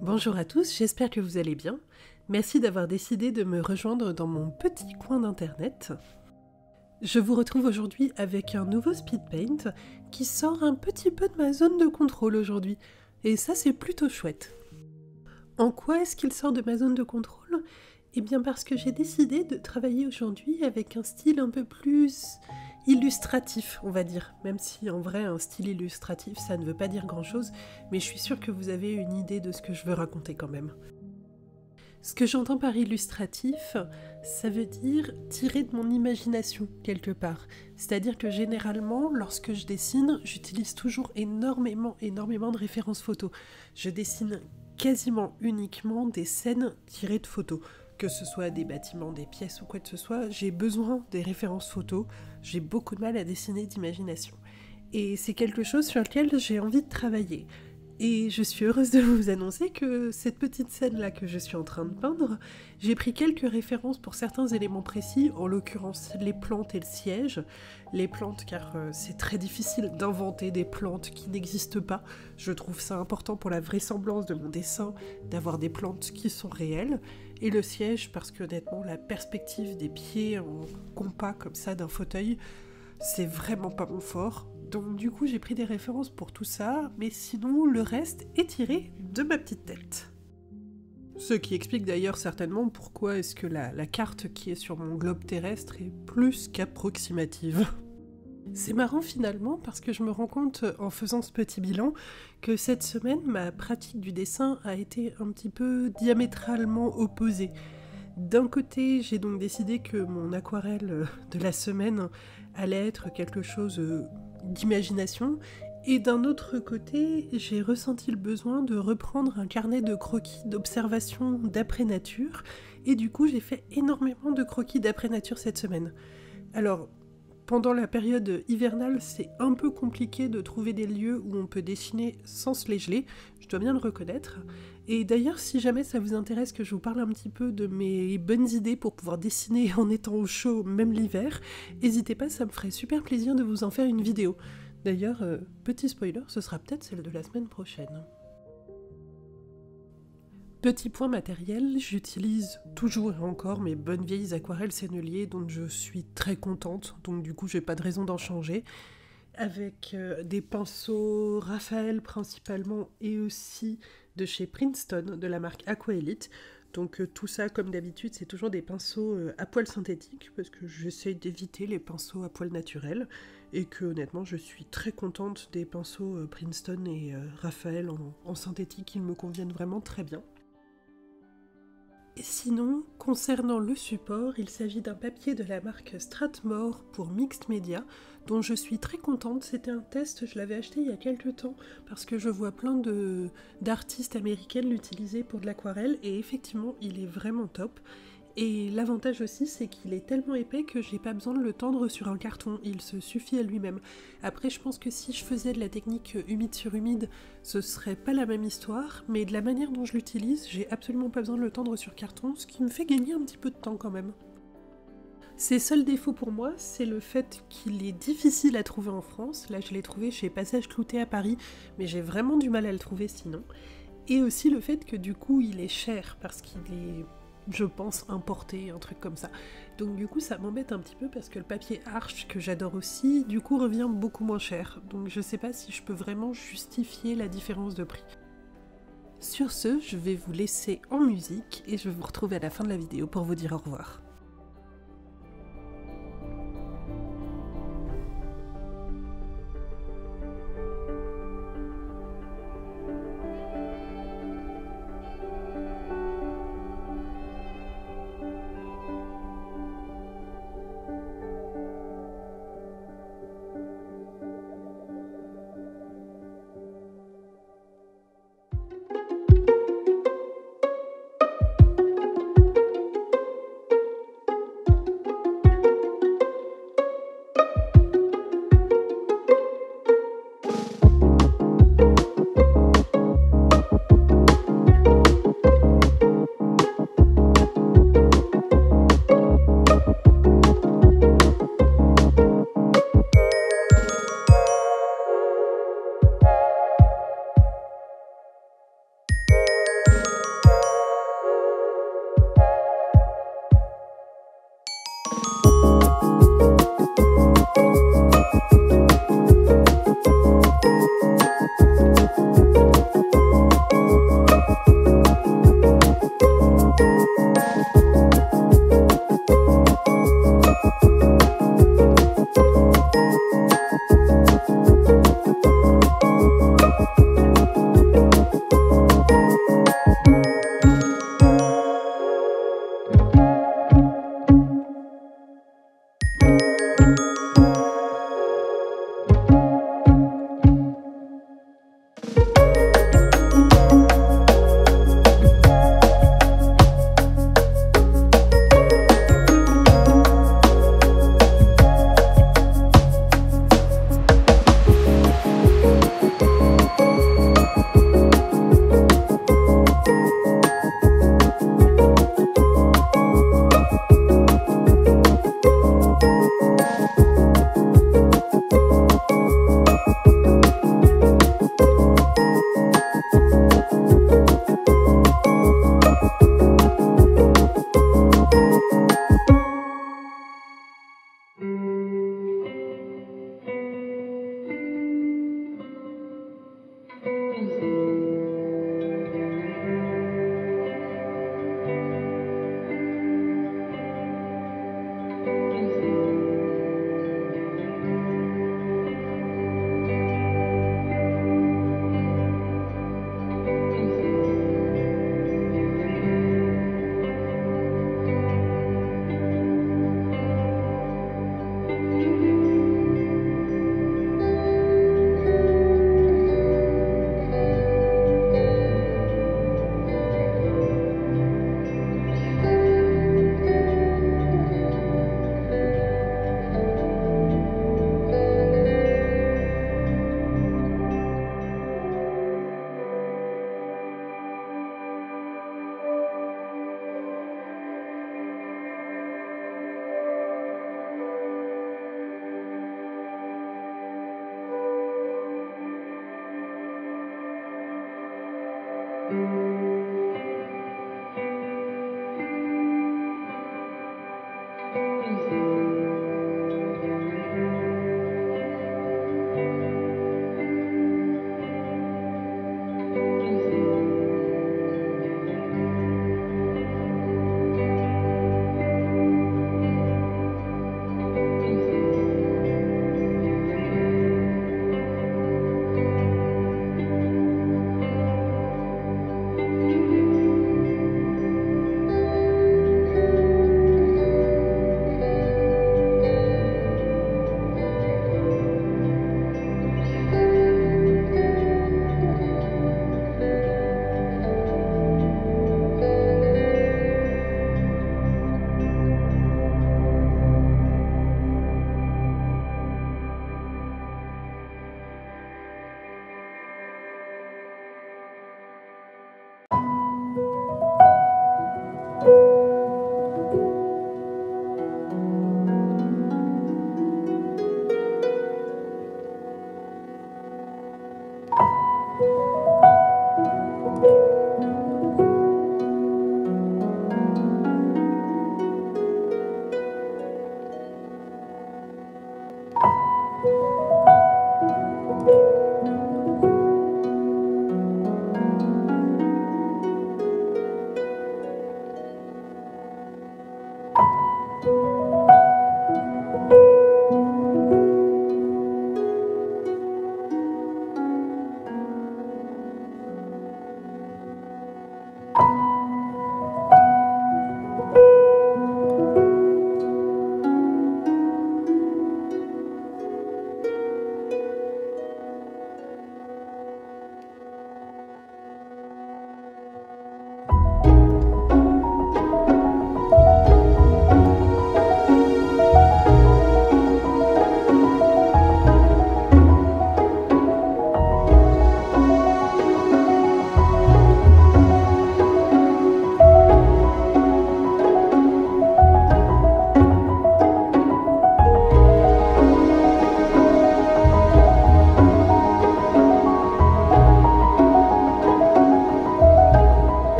Bonjour à tous, j'espère que vous allez bien. Merci d'avoir décidé de me rejoindre dans mon petit coin d'internet. Je vous retrouve aujourd'hui avec un nouveau speed paint qui sort un petit peu de ma zone de contrôle aujourd'hui. Et ça, c'est plutôt chouette. En quoi est-ce qu'il sort de ma zone de contrôle ? Eh bien parce que j'ai décidé de travailler aujourd'hui avec un style un peu plus illustratif, on va dire. Même si en vrai, un style illustratif, ça ne veut pas dire grand-chose, mais je suis sûre que vous avez une idée de ce que je veux raconter quand même. Ce que j'entends par illustratif, ça veut dire tirer de mon imagination quelque part. C'est-à-dire que généralement, lorsque je dessine, j'utilise toujours énormément de références photos. Je dessine quasiment uniquement des scènes tirées de photos. Que ce soit des bâtiments, des pièces ou quoi que ce soit, j'ai besoin des références photos. J'ai beaucoup de mal à dessiner d'imagination. Et c'est quelque chose sur lequel j'ai envie de travailler. Et je suis heureuse de vous annoncer que cette petite scène-là que je suis en train de peindre, j'ai pris quelques références pour certains éléments précis, en l'occurrence les plantes et le siège. Les plantes, car c'est très difficile d'inventer des plantes qui n'existent pas. Je trouve ça important pour la vraisemblance de mon dessin, d'avoir des plantes qui sont réelles. Et le siège, parce que honnêtement, la perspective des pieds en compas comme ça d'un fauteuil, c'est vraiment pas mon fort. Donc du coup j'ai pris des références pour tout ça, mais sinon le reste est tiré de ma petite tête. Ce qui explique d'ailleurs certainement pourquoi est-ce que la carte qui est sur mon globe terrestre est plus qu'approximative. C'est marrant finalement parce que je me rends compte en faisant ce petit bilan que cette semaine ma pratique du dessin a été un petit peu diamétralement opposée. D'un côté, j'ai donc décidé que mon aquarelle de la semaine allait être quelque chose d'imagination, et d'un autre côté, j'ai ressenti le besoin de reprendre un carnet de croquis d'observation d'après-nature, et du coup, j'ai fait énormément de croquis d'après-nature cette semaine. Alors, pendant la période hivernale, c'est un peu compliqué de trouver des lieux où on peut dessiner sans se les geler, je dois bien le reconnaître. Et d'ailleurs, si jamais ça vous intéresse que je vous parle un petit peu de mes bonnes idées pour pouvoir dessiner en étant au chaud, même l'hiver, n'hésitez pas, ça me ferait super plaisir de vous en faire une vidéo. D'ailleurs, petit spoiler, ce sera peut-être celle de la semaine prochaine. Petit point matériel, j'utilise toujours et encore mes bonnes vieilles aquarelles Sennelier dont je suis très contente, donc du coup j'ai pas de raison d'en changer, avec des pinceaux Raphaël principalement et aussi de chez Princeton de la marque Aquaelite. Donc tout ça comme d'habitude c'est toujours des pinceaux à poils synthétiques parce que j'essaye d'éviter les pinceaux à poils naturels et que honnêtement je suis très contente des pinceaux Princeton et Raphaël en synthétique, ils me conviennent vraiment très bien. Et sinon, concernant le support, il s'agit d'un papier de la marque Strathmore pour Mixed Media, dont je suis très contente. C'était un test, je l'avais acheté il y a quelques temps, parce que je vois plein d'artistes américaines l'utiliser pour de l'aquarelle, et effectivement, il est vraiment top. Et l'avantage aussi, c'est qu'il est tellement épais que j'ai pas besoin de le tendre sur un carton, il se suffit à lui-même. Après, je pense que si je faisais de la technique humide sur humide, ce serait pas la même histoire, mais de la manière dont je l'utilise, j'ai absolument pas besoin de le tendre sur carton, ce qui me fait gagner un petit peu de temps quand même. Ses seuls défauts pour moi, c'est le fait qu'il est difficile à trouver en France. Là, je l'ai trouvé chez Passage Clouté à Paris, mais j'ai vraiment du mal à le trouver sinon. Et aussi le fait que du coup, il est cher, parce qu'il est, je pense, importé, un truc comme ça. Donc du coup, ça m'embête un petit peu parce que le papier Arches, que j'adore aussi, du coup revient beaucoup moins cher. Donc je sais pas si je peux vraiment justifier la différence de prix. Sur ce, je vais vous laisser en musique et je vais vous retrouver à la fin de la vidéo pour vous dire au revoir.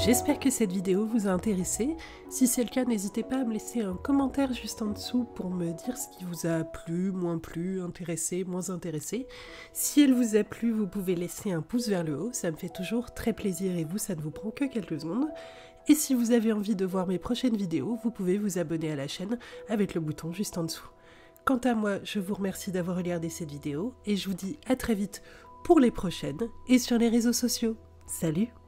J'espère que cette vidéo vous a intéressé. Si c'est le cas, n'hésitez pas à me laisser un commentaire juste en dessous pour me dire ce qui vous a plu, intéressé, moins intéressé. Si elle vous a plu, vous pouvez laisser un pouce vers le haut, ça me fait toujours très plaisir et vous, ça ne vous prend que quelques secondes. Et si vous avez envie de voir mes prochaines vidéos, vous pouvez vous abonner à la chaîne avec le bouton juste en dessous. Quant à moi, je vous remercie d'avoir regardé cette vidéo et je vous dis à très vite pour les prochaines et sur les réseaux sociaux. Salut!